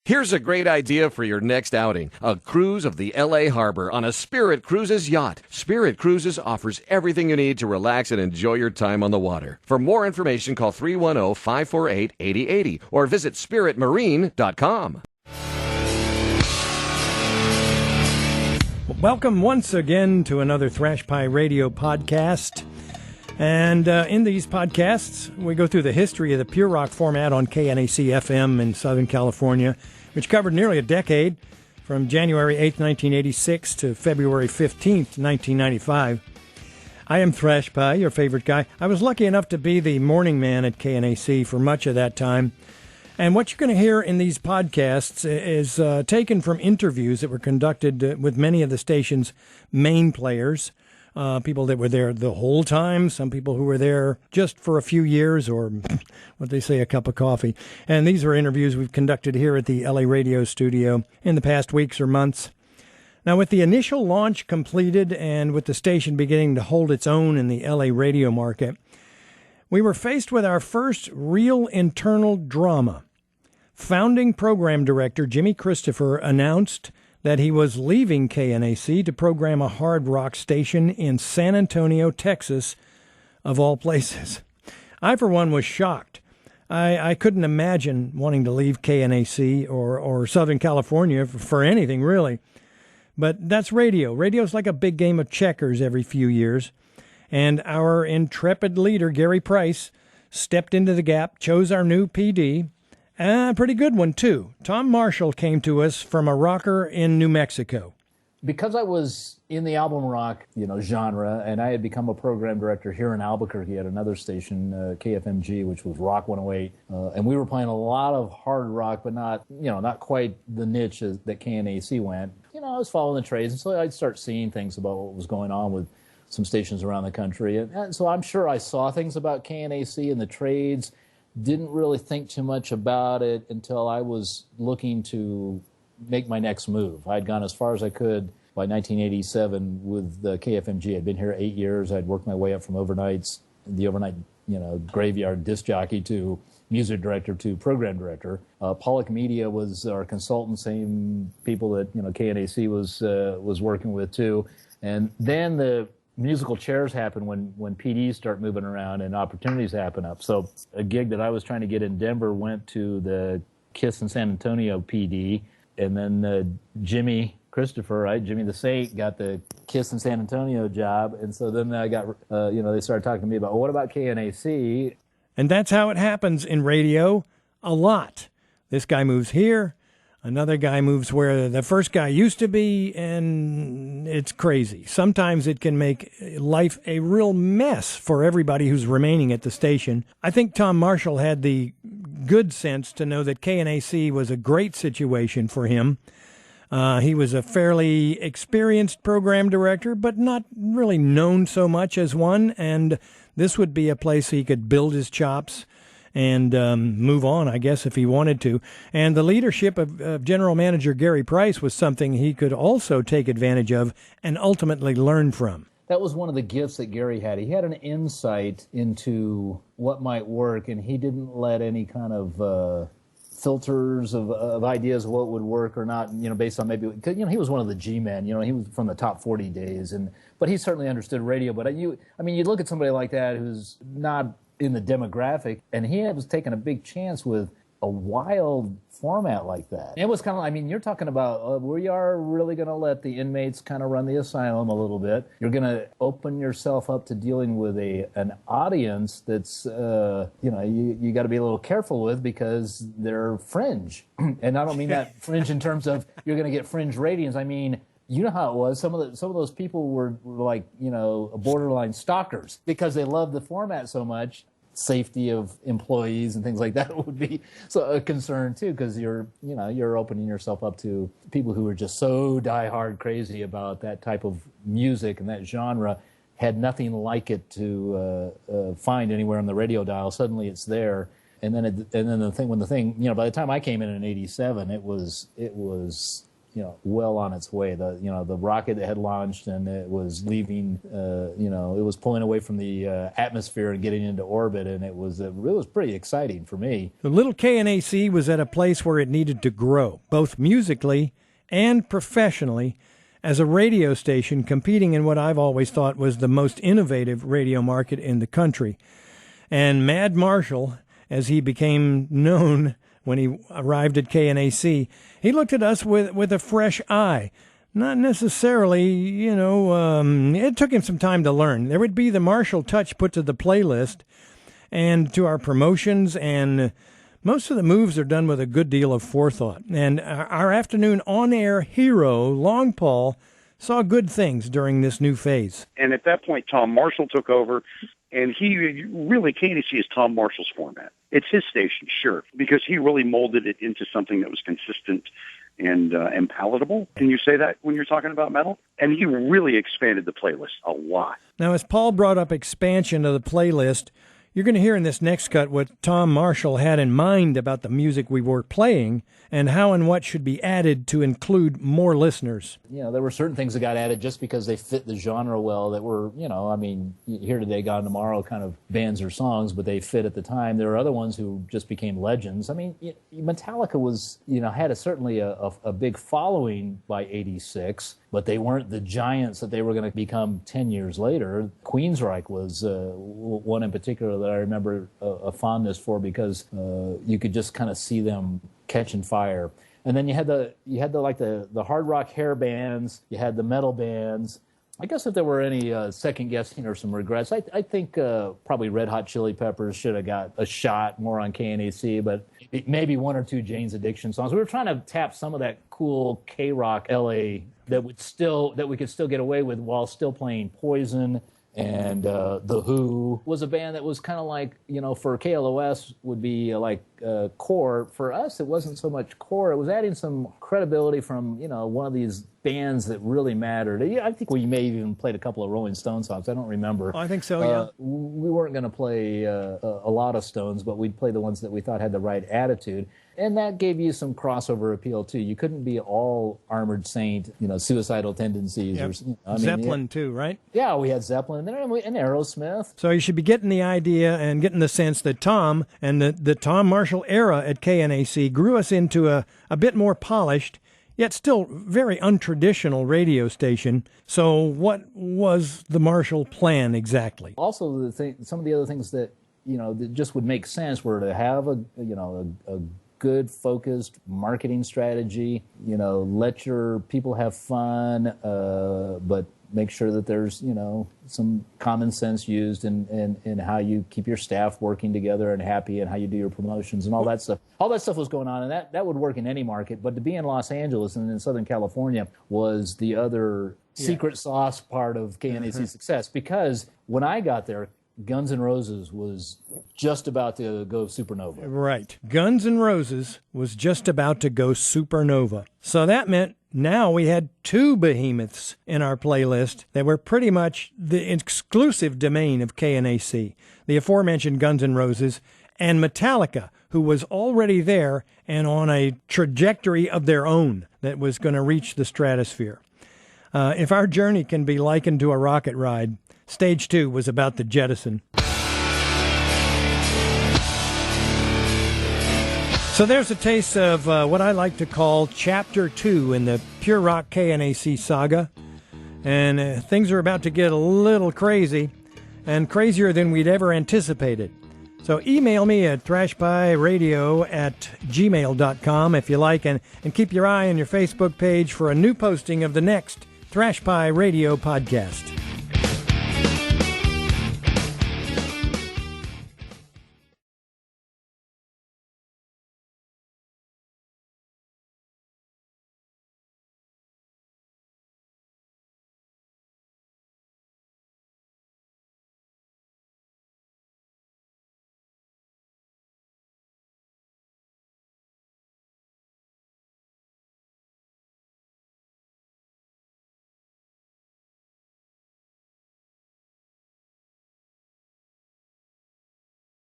Here's a great idea for your next outing. A cruise of the L.A. Harbor on a Spirit Cruises yacht. Spirit Cruises offers everything you need to relax and enjoy your time on the water. For more information, call 310-548-8080 or visit spiritmarine.com. Welcome once again to another Thrashpie Radio Podcast. And in these podcasts, we go through the history of the pure rock format on KNAC-FM in Southern California, which covered nearly a decade, from January 8, 1986 to February 15th, 1995. I am Thrashpie, your favorite guy. I was lucky enough to be the morning man at KNAC for much of that time. And what you're going to hear in these podcasts is taken from interviews that were conducted with many of the station's main players. People that were there the whole time, some people who were there just for a few years or, what they say, a cup of coffee. And these are interviews we've conducted here at the LA Radio studio in the past weeks or months. Now, with the initial launch completed and with the station beginning to hold its own in the LA radio market, we were faced with our first real internal drama. Founding program director Jimmy Christopher announced that he was leaving KNAC to program a hard rock station in San Antonio, Texas, of all places. I, for one, was shocked. I couldn't imagine wanting to leave KNAC or Southern California for anything, really. But that's radio. Radio's like a big game of checkers every few years. And our intrepid leader, Gary Price, stepped into the gap, chose our new PD. A pretty good one, too. Tom Marshall came to us from a rocker in New Mexico. Because I was in the album rock, genre, and I had become a program director here in Albuquerque at another station, KFMG, which was Rock 108, and we were playing a lot of hard rock, but not quite the niche that KNAC went. I was following the trades, and so I'd start seeing things about what was going on with some stations around the country, and so I'm sure I saw things about KNAC and the trades. Didn't really think too much about it until I was looking to make my next move. I'd gone as far as I could by 1987 with the KFMG. I'd been here 8 years. I'd worked my way up from the overnight, graveyard disc jockey to music director to program director. Pollock Media was our consultant, same people that KNAC was working with too. And then the musical chairs happen when PDs start moving around and opportunities happen up. So a gig that I was trying to get in Denver went to the KISS in San Antonio PD, and then Jimmy Christopher, Jimmy the Saint, got the KISS in San Antonio job, and so then I got, they started talking to me about, well, what about KNAC? And that's how it happens in radio a lot. This guy moves here, another guy moves where the first guy used to be, and it's crazy. Sometimes it can make life a real mess for everybody who's remaining at the station. I think Tom Marshall had the good sense to know that KNAC was a great situation for him. He was a fairly experienced program director, but not really known so much as one, and this would be a place he could build his chops and move on, I guess, if he wanted to. And the leadership of General Manager Gary Price was something he could also take advantage of and ultimately learn from. That was one of the gifts that Gary had. He had an insight into what might work, and he didn't let any kind of filters of ideas of what would work or not, based on maybe, because, he was one of the G-men, he was from the top 40 days, but he certainly understood radio. But you look at somebody like that who's not in the demographic, and he was taking a big chance with a wild format like that. It was kind of, you're talking about, we are really going to let the inmates kind of run the asylum a little bit. You're going to open yourself up to dealing with an audience that's, you got to be a little careful with because they're fringe. And I don't mean that fringe in terms of you're going to get fringe ratings. You know how it was. Some of those people were like, borderline stalkers because they loved the format so much. Safety of employees and things like that would be a concern too, because you're opening yourself up to people who are just so diehard crazy about that type of music and that genre, had nothing like it to find anywhere on the radio dial. Suddenly it's there, and then the thing, by the time I came in '87, it was well on its way. The rocket that had launched and it was leaving, it was pulling away from the atmosphere and getting into orbit, and it was pretty exciting for me. The little KNAC was at a place where it needed to grow, both musically and professionally, as a radio station competing in what I've always thought was the most innovative radio market in the country. And Mad Marshall, as he became known when he arrived at KNAC, he looked at us with a fresh eye. Not necessarily, it took him some time to learn. There would be the Marshall touch put to the playlist and to our promotions, and most of the moves are done with a good deal of forethought. And our afternoon on-air hero, Long Paul, saw good things during this new phase. And at that point, Tom Marshall took over, and he really, KNAC is Tom Marshall's format. It's his station, sure, because he really molded it into something that was consistent and palatable. Can you say that when you're talking about metal? And he really expanded the playlist a lot. Now, as Paul brought up expansion of the playlist, you're going to hear in this next cut what Tom Marshall had in mind about the music we were playing and how and what should be added to include more listeners. There were certain things that got added just because they fit the genre well that were, here today, gone tomorrow kind of bands or songs, but they fit at the time. There were other ones who just became legends. I mean, Metallica was, had certainly a big following by 86, but they weren't the giants that they were going to become 10 years later. Queensryche was one in particular that I remember a fondness for because you could just kind of see them catching fire. And then you had the hard rock hair bands, you had the metal bands. I guess if there were any second guessing or some regrets, I think probably Red Hot Chili Peppers should have got a shot more on KNAC, but maybe one or two Jane's Addiction songs. We were trying to tap some of that cool K-Rock LA that we could still get away with while still playing Poison. And The Who was a band that was kind of like, for KLOS would be like core. For us, it wasn't so much core. It was adding some credibility from, one of these bands that really mattered. I think we may have even played a couple of Rolling Stones songs. I don't remember. I think so, yeah. We weren't going to play a lot of Stones, but we'd play the ones that we thought had the right attitude. And that gave you some crossover appeal, too. You couldn't be all Armored Saint, suicidal tendencies. Yep. Or Zeppelin, too, right? Yeah, we had Zeppelin and Aerosmith. So you should be getting the idea and getting the sense that Tom and the Tom Marshall era at KNAC grew us into a bit more polished, yet still very untraditional radio station. So what was the Marshall plan exactly? Also, some of the other things that, that just would make sense were to have a good, focused marketing strategy, let your people have fun, but make sure that there's, some common sense used in how you keep your staff working together and happy and how you do your promotions and all that stuff. All that stuff was going on, and that would work in any market. But to be in Los Angeles and in Southern California was the other secret sauce part of KNAC's success, because when I got there, Guns N' Roses was just about to go supernova. Right. Guns N' Roses was just about to go supernova. So that meant now we had two behemoths in our playlist that were pretty much the exclusive domain of KNAC. The aforementioned Guns N' Roses and Metallica, who was already there and on a trajectory of their own that was going to reach the stratosphere. If our journey can be likened to a rocket ride, Stage 2 was about to jettison. So there's a taste of what I like to call Chapter 2 in the Pure Rock KNAC saga. And things are about to get a little crazy, and crazier than we'd ever anticipated. So email me at thrashpieradio@gmail.com if you like, and keep your eye on your Facebook page for a new posting of the next Thrashpie Radio Podcast.